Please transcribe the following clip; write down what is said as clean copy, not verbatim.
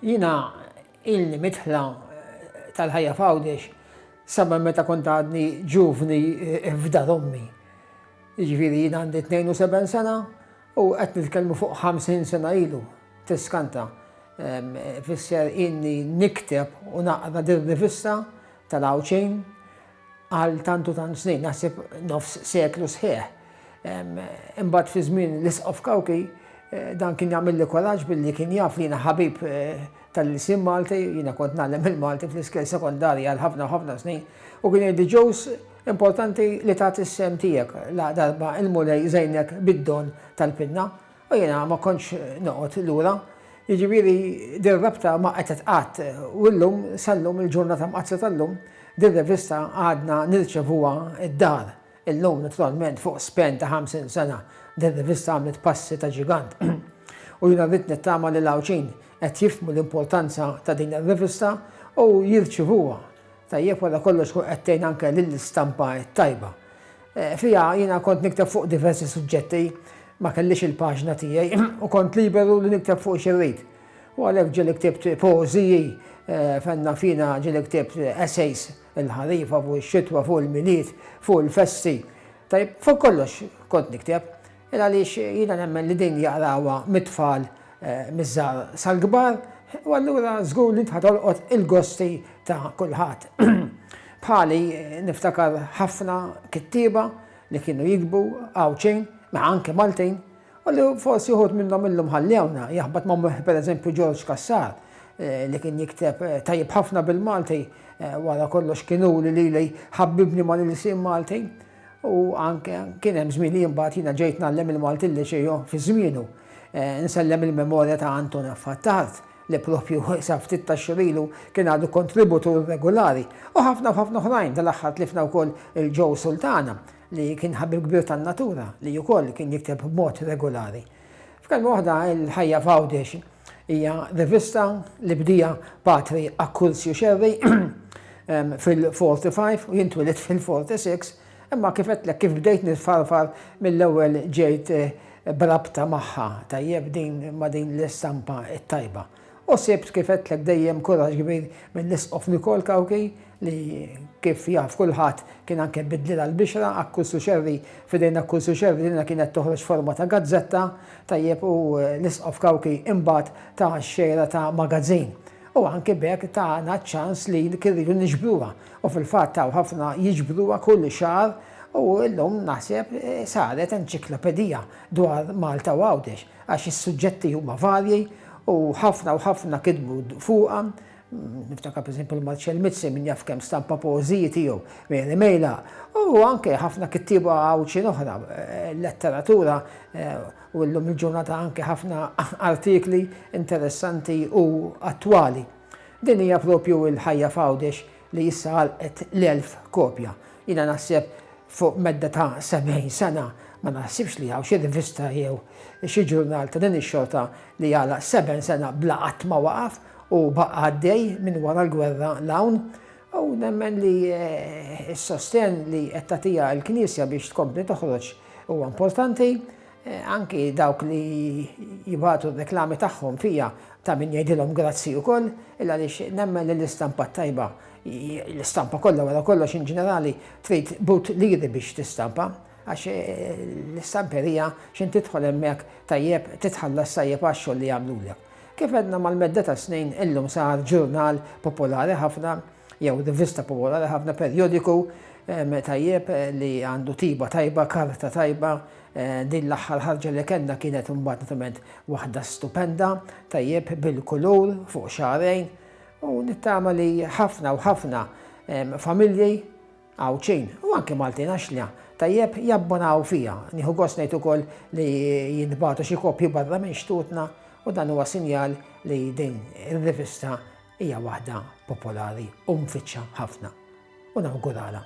Jina illi mitħla tal-ħajja f'Għawdex saba meta kont għadni ġuvni f'dar ommi. Jiġifieri jina għandi 72 sena u qed nitkellmu fuq 50 sena ilu tiskanta. Fisser inni nikteb u naqra dir-rivista tal-Għawċejn għal tantu tant snin, naħseb nofs seklu sħiħ. Imbagħad fi żmien l-isqof Kawki dan kien jagħmilli koraġġ billi kien jaf li jiena ħabib tal-isem Malti, jiena kont nagħlem il-Malti fl-iskeel sekondarja għal ħafna snin u kien jgħidli Jows importanti li tagħti is-sem tiegħek la darba il-mulej żejnek bid-don tal-pinna u jiena ma kontx noqgħod lura. Jiġifieri dir rabta ma qed tqatt u llum sal-lum il-ġurnata mqazza tal-lum dir-rivista għadna nirċevuha id-dar. Illum naturalment fuq spen ta' 50 sena dir-rivista għamlet passi ta' ġigant. U jiena rrid nittama li l-Għawċin qed jifhmu l-importanza ta' din ir-rivista u jirċevuha. Tajjeb wara kollox qed tgħin anke lill-istampa tajba. Fiha jiena kont nikteb fuq diversi suġġetti, ma kellix il-paġna tiegħi u kont liberu li nikteb fuq xi rrid. U għalhekk ġieli ktibt poeżiji, fenna fina ġieli ktibt essays il-ħarifa fuq ix-xitwa, fuq il-miliet, fuq il-festi. Tajjeb fuq kollox kont nikteb, għaliex jiena nemmen li din jaqrawha mit-tfal miż-żgħar sal-kbar u allura żgur li tħadolqot il-gosti ta' kulħadd. Bħali niftakar ħafna kittieba li kienu jikbu Għawċejn, ma' anke Maltin, u li forsi uħud minnhom illum ħallewna, jaħbad ma' pereżempju George Kassar li kien jikteb tajjeb ħafna bil-Malti wara kollox kienu li ħabbibni ma' l-isiem Malti u anke kien hemm żmien li mbagħad jiena ġejt nagħlem il-Malti li xejju fi żmienu. Nsellem il-memorja ta' Anton Affattart li propju sa ftit ta' xurilu kien għadu kontributur regolari u ħafna oħrajn tal-aħħar tlifna wkoll il-Joe Sultana li kien ħabib kbir tan-natura li wkoll kien jikteb b'mod regolari. F'kelma waħda il-ħajja f'Għawdex hija rivista li bdija Patri Akkurzju Xerri fil-45 u jintwilet fil-46, imma kif qedlek kif bdejt nitfarfar mill-ewwel ġejt brabta magħha tajjeb din ma' din l-istampa t-tajba. U sibt kif qedlek dejjem kuraġġ kbir mill-isqof Nicole Kawki li kif jaf kulħadd kien anke bidlilha l-bixra Akkurzju Xerri f'idejn Akkurzju Xerri dinha kienet toħroġ forma ta' gazzetta tajjeb u l-isqof Kawki imbagħad ta' xejra ta' magazzin. U anke bekk tagħna ċans li kirridu niġbruha u fil-fatt taw ħafna jiġbruha kull xahar u llum naħseb saret enċiklopedija dwar Malta u Għawdex għax is-suġġetti huma varji u ħafna kitbu fuqha. Niftakar pereżempju Marcel Mizzi min jaf kemm stampa poeżiji tiegħu Mary Mejla u anke ħafna kittieba Għawċin oħra, letteratura u llum il-ġurnata anke ħafna artikli interessanti u attwali. Din hija propju l-ħajja f'Għawdex li issa għalqet l-1000 kopja. Jiena naħseb fuq medda ta' 70 sena ma naħsibx li hawn xi rivista jew xi ġurnal ta' din ix-xorta li għala 7 sena bla qatt ma waqaf u baqa' għaddej minn wara l-gwerra l-hawn u nemmen li s-sosten li qed tagħtiha l-Knisja biex tkompli toħroġ huwa importanti, anki dawk li jibgħatu r-reklami tagħhom fija ta' min jgħidilhom grazzi wkoll, illa għaliex nemmen li l-istampa tajba, l-istampa kollha wara kollox in ġenerali trid but liri biex tistampa, għax l-istamperija x'in tidħol hemmhekk tajjeb titħallas tajjeb għax-xogħol li jagħmlulek. Kif għedna mal-medda ta' snin illum sar ġurnal popolari ħafna, jew rivista popolari ħafna, perjodiku tajjeb li għandu tiba tajba, karta tajba, din l-aħħar ħarġa li kellna kienet imbagħad naturalment waħda stupenda, tajjeb bil-kulur fuq xahrejn u nittama li ħafna u ħafna familji Għawċin u anke Maltin għaxlja tajjeb jabbonaw fija. Nieħu gost ngħid ukoll li jinbagħtu xi kopji barra minn xtutna u dan huwa sinjal li din ir-rivista hija waħda popolari u mfittxa ħafna u nawgurala.